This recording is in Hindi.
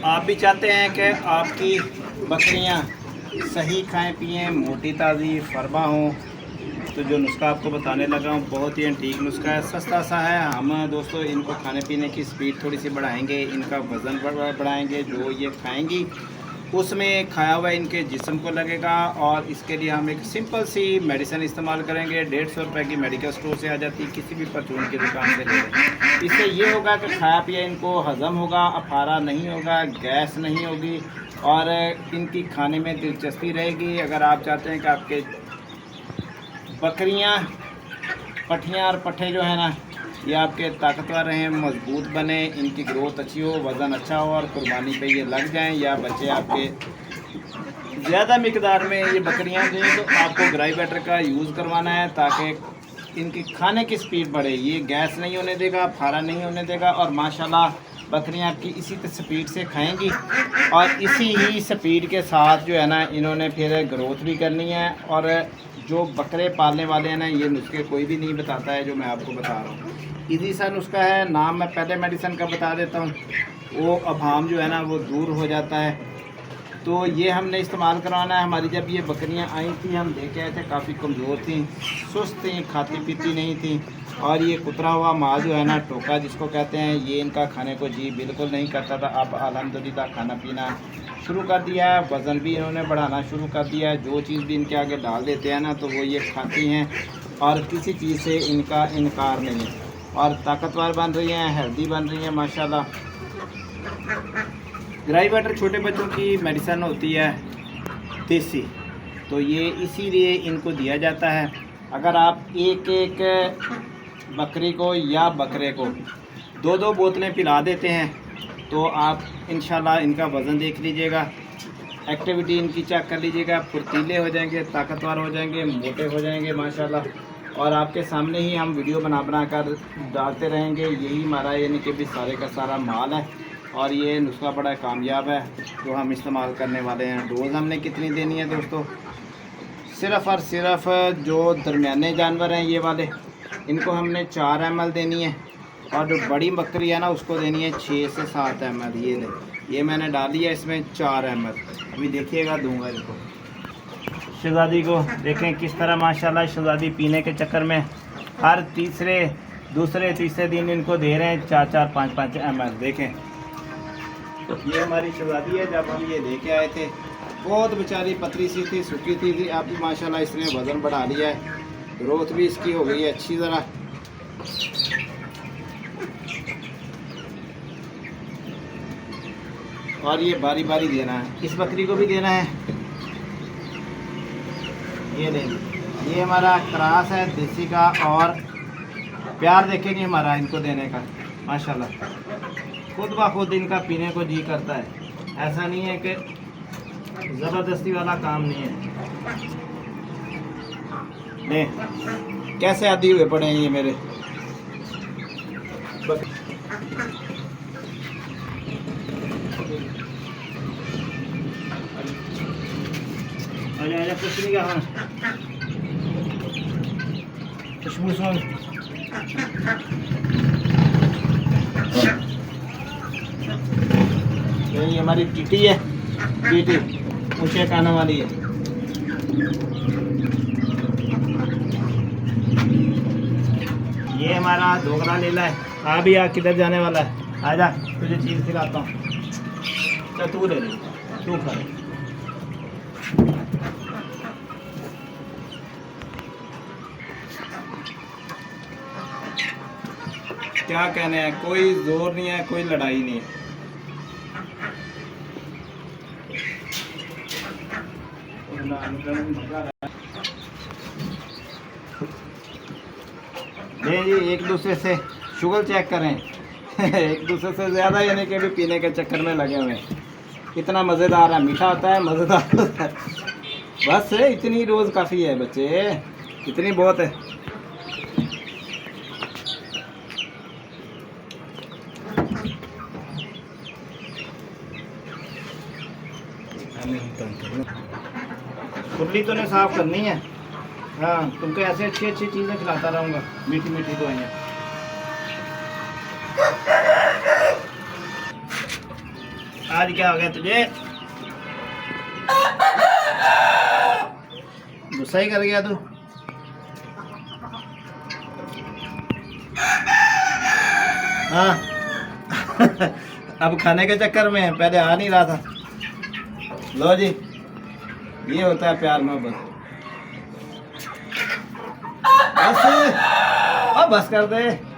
आप भी चाहते हैं कि आपकी बकरियां सही खाएं पिएं, मोटी ताज़ी फरमा हों, तो जो नुस्खा आपको बताने लगा हूँ बहुत ही एंटीक नुस्खा है, सस्ता सा है। हम दोस्तों इनको खाने पीने की स्पीड थोड़ी सी बढ़ाएंगे, इनका वज़न बढ़ाएंगे। जो ये खाएंगी उसमें खाया हुआ इनके जिस्म को लगेगा, और इसके लिए हम एक सिंपल सी मेडिसिन इस्तेमाल करेंगे। 150 रुपये की मेडिकल स्टोर से आ जाती है, किसी भी परचून की दुकान से ले लें। इससे ये होगा कि खाया पिया इनको हज़म होगा, अफारा नहीं होगा, गैस नहीं होगी, और इनकी खाने में दिलचस्पी रहेगी। अगर आप चाहते हैं कि आपके बकरियां, पठियाँ और पट्ठे जो है ना, ये आपके ताकतवर रहें, मजबूत बने, इनकी ग्रोथ अच्छी हो, वज़न अच्छा हो, और कुर्बानी पे ये लग जाएं, या बच्चे आपके ज़्यादा मिकदार में ये बकरियां दें, तो आपको ग्राई बैटर का यूज़ करवाना है, ताकि इनकी खाने की स्पीड बढ़े। ये गैस नहीं होने देगा, फारा नहीं होने देगा, और माशाल्लाह बकरियां आपकी इसी स्पीड से खाएंगी, और इसी ही स्पीड के साथ जो है ना इन्होंने फिर ग्रोथ भी करनी है। और जो बकरे पालने वाले हैं ना, ये नुस्खे कोई भी नहीं बताता है जो मैं आपको बता रहा हूँ। इजी सा नुस्खा है, नाम मैं पहले मेडिसिन का बता देता हूँ, वो अभाम जो है ना वो दूर हो जाता है। तो ये हमने इस्तेमाल करवाना है। हमारी जब ये बकरियां आई थी, हम देखे आए थे, काफ़ी कमज़ोर थी, सुस्त थी, खाती पीती नहीं थी, और ये कुतरा हुआ माल जो है ना, टोका जिसको कहते हैं, ये इनका खाने को जी बिल्कुल नहीं करता था। अब अल्हम्दुलिल्लाह खाना पीना शुरू कर दिया है, वज़न भी इन्होंने बढ़ाना शुरू कर दिया है। जो चीज़ भी इनके आगे डाल देते हैं ना, तो वो ये खाती हैं, और किसी चीज़ से इनका इनकार नहीं है, और ताकतवर बन रही हैं, हेल्दी बन रही हैं माशाल्लाह। ग्राई वाटर छोटे बच्चों की मेडिसिन होती है देसी, तो ये इसीलिए इनको दिया जाता है। अगर आप एक एक बकरी को या बकरे को 2-2 बोतलें पिला देते हैं, तो आप इंशाल्लाह इनका वज़न देख लीजिएगा, एक्टिविटी इनकी चेक कर लीजिएगा, फुर्तीले हो जाएंगे, ताकतवर हो जाएंगे, मोटे हो जाएंगे माशाल्लाह। और आपके सामने ही हम वीडियो बना कर डालते रहेंगे। यही हमारा यानी कि भी सारे का सारा माल है, और ये नुस्खा बड़ा कामयाब है जो हम इस्तेमाल करने वाले हैं। डोज़ हमने कितनी देनी है दोस्तों, सिर्फ़ और सिर्फ जो दरमियाने जानवर हैं ये वाले, इनको हमने 4 ml देनी है, और जो बड़ी बकरी है ना उसको देनी है 6 से 7 ml। ये मैंने डाली है इसमें 4 ml। अभी देखिएगा, दूंगा इनको। शहज़ादी को देखें किस तरह माशाल्लाह शहज़ादी पीने के चक्कर में हर दूसरे तीसरे दिन इनको दे रहे हैं 4-4, 5-5 ml। देखें, ये हमारी शहज़ादी है। जब हम ये लेके आए थे बहुत बेचारी पतली सी थी, सूखी थी। अब माशाल्लाह इसने वज़न बढ़ा लिया है, ग्रोथ भी इसकी हो गई है अच्छी ज़रा। और ये बारी बारी देना है, इस बकरी को भी देना है। ये ले, ये हमारा क्रॉस है देसी का, और प्यार देखेंगे हमारा इनको देने का माशाल्लाह। खुद ब खुद इनका पीने को जी करता है, ऐसा नहीं है कि ज़बरदस्ती वाला काम नहीं है। ले कैसे आदी हुए पड़े हैं ये मेरे आजा कुछ नहीं कहा खुशबू सुन। ये हमारी टीटी है, टीटी ऊँचे कानों वाली है। ये हमारा दोगला लीला है। आ भी आ, किधर जाने वाला है, आजा तुझे चीज़ खिलाता हूँ। चल तू ले, तू खा। क्या कहने हैं, कोई जोर नहीं है, कोई लड़ाई नहीं है। नहीं जी, एक दूसरे से शुगर चेक करें एक दूसरे से ज़्यादा यानी कि भी पीने के चक्कर में लगे हुए हैं। कितना मज़ेदार है, मीठा होता है, मज़ेदार होता है। बस इतनी रोज़ काफ़ी है बच्चे, इतनी बहुत है। कुर्ली तो ने साफ करनी है। हाँ, तुमको ऐसे अच्छी अच्छी चीज़ें खिलाता रहूँगा, मीठी मीठी दवाइयाँ। आज क्या हो गया तुझे? गुस्सा ही कर गया तू? हाँ। अब खाने के चक्कर में पहले आ नहीं रहा था। लो जी, ये होता है प्यार मोहब्बत। बस, अब बस कर दे।